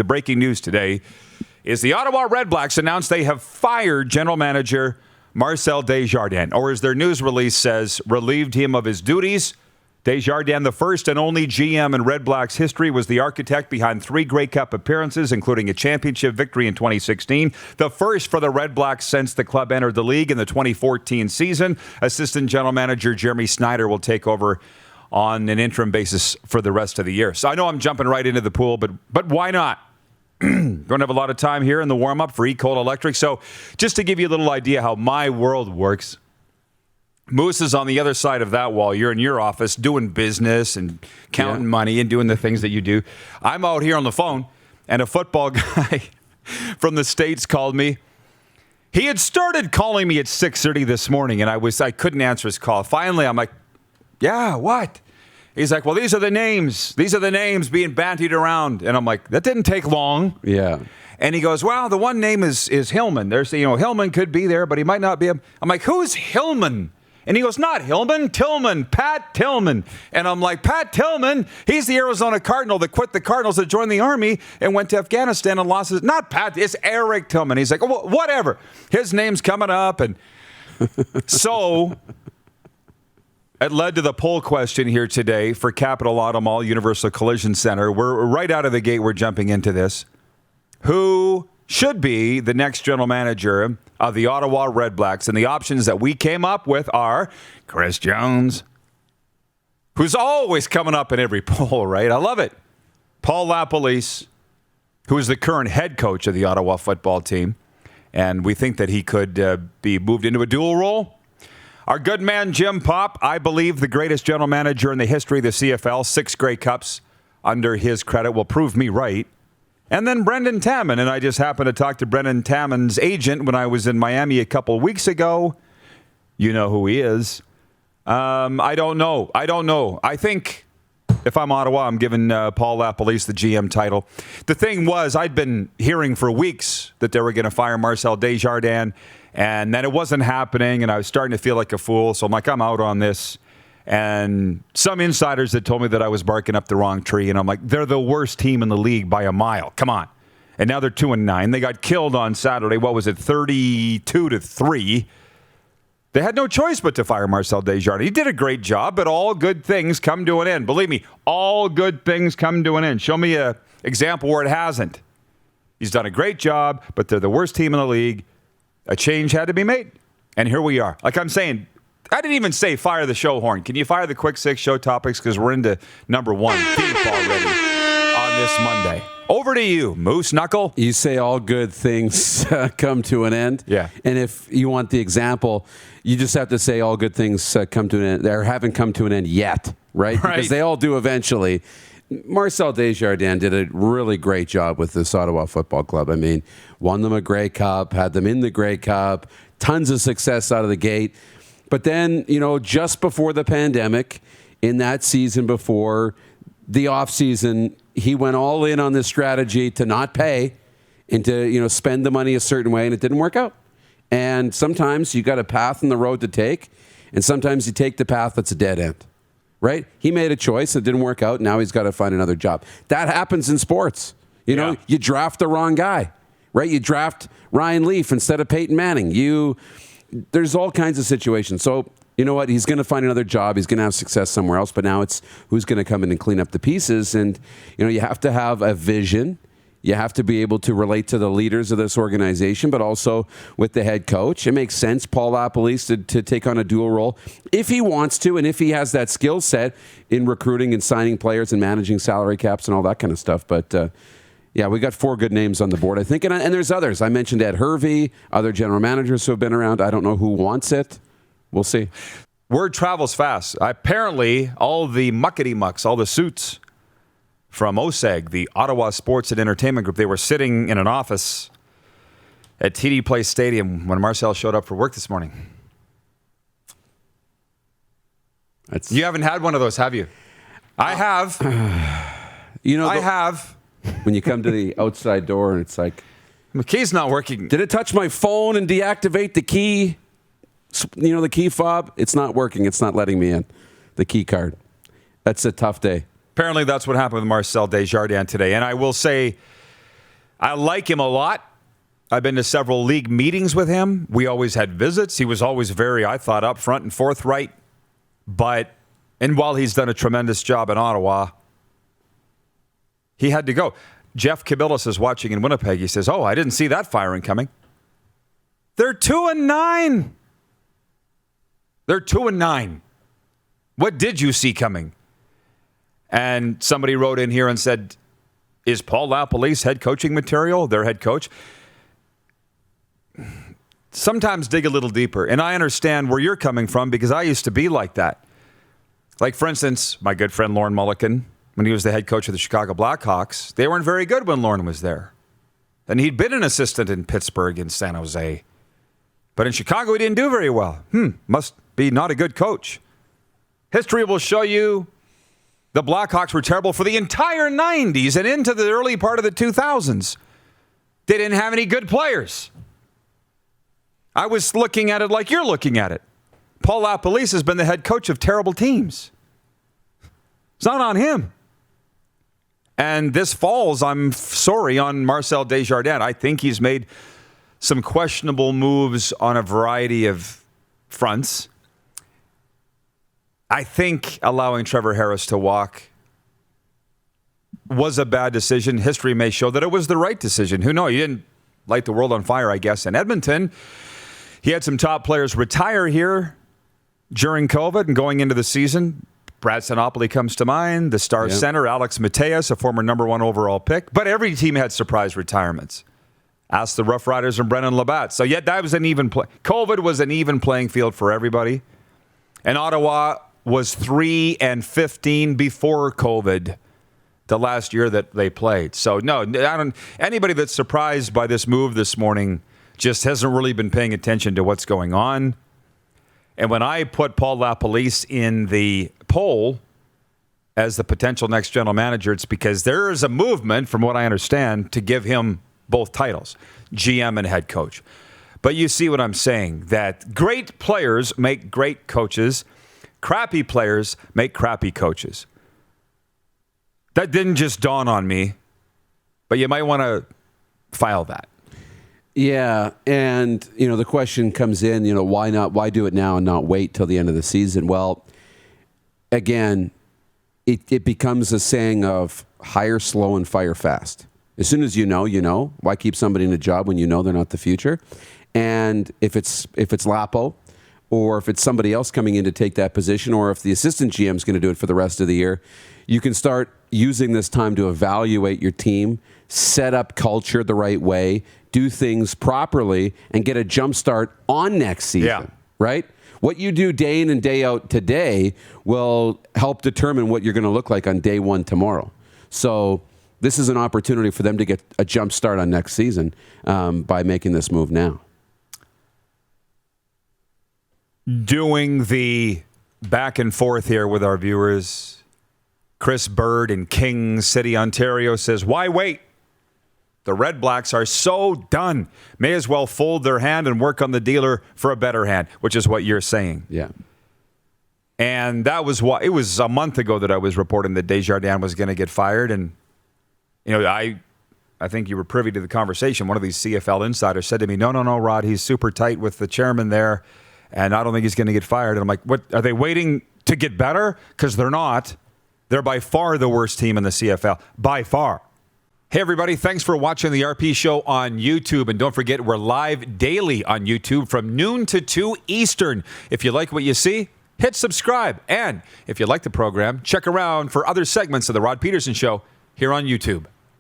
the breaking news today is the Ottawa REDBLACKS announced they have fired General Manager Marcel Desjardins, or as their news release says, relieved him of his duties. Desjardins, the first and only GM in REDBLACKS history, was the architect behind 3 Grey Cup appearances, including a championship victory in 2016, the first for the REDBLACKS since the club entered the league in the 2014 season. Assistant General Manager Jeremy Snyder will take over on an interim basis for the rest of the year. So I know I'm jumping right into the pool, but why not? Don't have a lot of time here in the warm-up for E-Cold Electric. So just to give you a little idea how my world works, Moose is on the other side of that wall. You're in your office doing business and counting money and doing the things that you do. I'm out here on the phone, and a football guy from the States called me. He had started calling me at 6:30 this morning, and I couldn't answer his call. Finally, I'm like, yeah, what? He's like, well, these are the names. These are the names being bandied around. And I'm like, that didn't take long. Yeah. And he goes, well, the one name is Hillman. There's, Hillman could be there, but he might not be. I'm like, who's Hillman? And he goes, not Hillman, Tillman, Pat Tillman. And I'm like, Pat Tillman? He's the Arizona Cardinal that quit the Cardinals, that joined the Army and went to Afghanistan and lost his... Not Pat, it's Eric Tillman. He's like, oh, whatever. His name's coming up. And so it led to the poll question here today for Capital Auto Mall Universal Collision Center. We're right out of the gate. We're jumping into this. Who should be the next general manager of the Ottawa REDBLACKS? And the options that we came up with are Chris Jones, who's always coming up in every poll, right? I love it. Paul LaPolice, who is the current head coach of the Ottawa football team. And we think that he could be moved into a dual role. Our good man, Jim Popp, I believe the greatest general manager in the history of the CFL, 6 Grey Cups under his credit, will prove me right. And then Brendan Taman, and I just happened to talk to Brendan Taman's agent when I was in Miami a couple of weeks ago. You know who he is. I don't know. I think if I'm Ottawa, I'm giving Paul LaPolice the GM title. The thing was, I'd been hearing for weeks that they were going to fire Marcel Desjardins, and then it wasn't happening, and I was starting to feel like a fool. So I'm like, I'm out on this. And some insiders had told me that I was barking up the wrong tree. And I'm like, they're the worst team in the league by a mile. Come on. And now they're 2-9. They got killed on Saturday. What was it? 32-3. They had no choice but to fire Marcel Desjardins. He did a great job, but all good things come to an end. Believe me, all good things come to an end. Show me an example where it hasn't. He's done a great job, but they're the worst team in the league. A change had to be made. And here we are. Like I'm saying, I didn't even say fire the show horn. Can you fire the quick 6 show topics? Because we're into number 1 deep already on this Monday. Over to you, Moose Knuckle. You say all good things come to an end. Yeah. And if you want the example, you just have to say all good things come to an end. They haven't come to an end yet, right? Because they all do eventually. Marcel Desjardins did a really great job with this Ottawa Football Club. I mean, won them a Grey Cup, had them in the Grey Cup, tons of success out of the gate. But then, just before the pandemic, in that season before the offseason, he went all in on this strategy to not pay and to, spend the money a certain way, and it didn't work out. And sometimes you got a path in the road to take, and sometimes you take the path that's a dead end, right? He made a choice, it didn't work out, now he's got to find another job. That happens in sports. You draft the wrong guy, right? You draft Ryan Leaf instead of Peyton Manning. There's all kinds of situations. So, you know what? He's going to find another job. He's going to have success somewhere else. But now it's who's going to come in and clean up the pieces. And, you have to have a vision. You have to be able to relate to the leaders of this organization, but also with the head coach. It makes sense, Paul LaPolice, to take on a dual role if he wants to and if he has that skill set in recruiting and signing players and managing salary caps and all that kind of stuff. But, yeah, we got 4 good names on the board, I think. And there's others. I mentioned Ed Hervey, other general managers who have been around. I don't know who wants it. We'll see. Word travels fast. Apparently, all the muckety-mucks, all the suits from OSEG, the Ottawa Sports and Entertainment Group, they were sitting in an office at TD Place Stadium when Marcel showed up for work this morning. You haven't had one of those, have you? I have. I have. When you come to the outside door and it's like, the key's not working. Did it touch my phone and deactivate the key? The key fob? It's not working. It's not letting me in. The key card. That's a tough day. Apparently that's what happened with Marcel Desjardins today. And I will say, I like him a lot. I've been to several league meetings with him. We always had visits. He was always very, I thought, upfront and forthright. And while he's done a tremendous job in Ottawa, he had to go. Jeff Kabilis is watching in Winnipeg. He says, I didn't see that firing coming. They're 2-9. They're 2-9. What did you see coming? And somebody wrote in here and said, is Paul LaPolice head coaching material, their head coach? Sometimes dig a little deeper. And I understand where you're coming from because I used to be like that. Like, for instance, my good friend Lorne Mulliken, when he was the head coach of the Chicago Blackhawks, they weren't very good when Lorne was there. And he'd been an assistant in Pittsburgh and San Jose. But in Chicago, he didn't do very well. Must be not a good coach. History will show you the Blackhawks were terrible for the entire 90s and into the early part of the 2000s. They didn't have any good players. I was looking at it like you're looking at it. Paul LaPolice has been the head coach of terrible teams. It's not on him. And this falls, I'm sorry, on Marcel Desjardins. I think he's made some questionable moves on a variety of fronts. I think allowing Trevor Harris to walk was a bad decision. History may show that it was the right decision. Who knows? He didn't light the world on fire, I guess, in Edmonton. He had some top players retire here during COVID and going into the season. Brad Sinopoli comes to mind, the star center, Alex Mateus, a former number 1 overall pick. But every team had surprise retirements. Ask the Rough Riders and Brennan Labatt. So yet that was an even play. COVID was an even playing field for everybody. And Ottawa was 3-15 before COVID, the last year that they played. So no, anybody that's surprised by this move this morning just hasn't really been paying attention to what's going on. And when I put Paul LaPolice in the poll as the potential next general manager, it's because there is a movement, from what I understand, to give him both titles, GM and head coach. But you see what I'm saying, that great players make great coaches, crappy players make crappy coaches. That didn't just dawn on me, but you might want to file that. Yeah, and the question comes in, why not? Why do it now and not wait till the end of the season? Well, again, it becomes a saying of hire slow and fire fast. As soon as you know. Why keep somebody in a job when you know they're not the future? And if it's Lapo, or if it's somebody else coming in to take that position, or if the assistant GM is going to do it for the rest of the year, you can start using this time to evaluate your team, set up culture the right way, do things properly, and get a jump start on next season, right? What you do day in and day out today will help determine what you're going to look like on day one tomorrow. So this is an opportunity for them to get a jump start on next season by making this move now. Doing the back and forth here with our viewers, Chris Bird in King City, Ontario says, why wait? The Red Blacks are so done. May as well fold their hand and work on the dealer for a better hand, which is what you're saying. Yeah. And that was what, it was a month ago that I was reporting that Desjardins was going to get fired. And, I think you were privy to the conversation. One of these CFL insiders said to me, no, Rod, he's super tight with the chairman there, and I don't think he's going to get fired. And I'm like, what, are they waiting to get better? Because they're not. They're by far the worst team in the CFL. By far. Hey, everybody. Thanks for watching the RP Show on YouTube. And don't forget, we're live daily on YouTube from noon to 2 Eastern. If you like what you see, hit subscribe. And if you like the program, check around for other segments of the Rod Pedersen Show here on YouTube.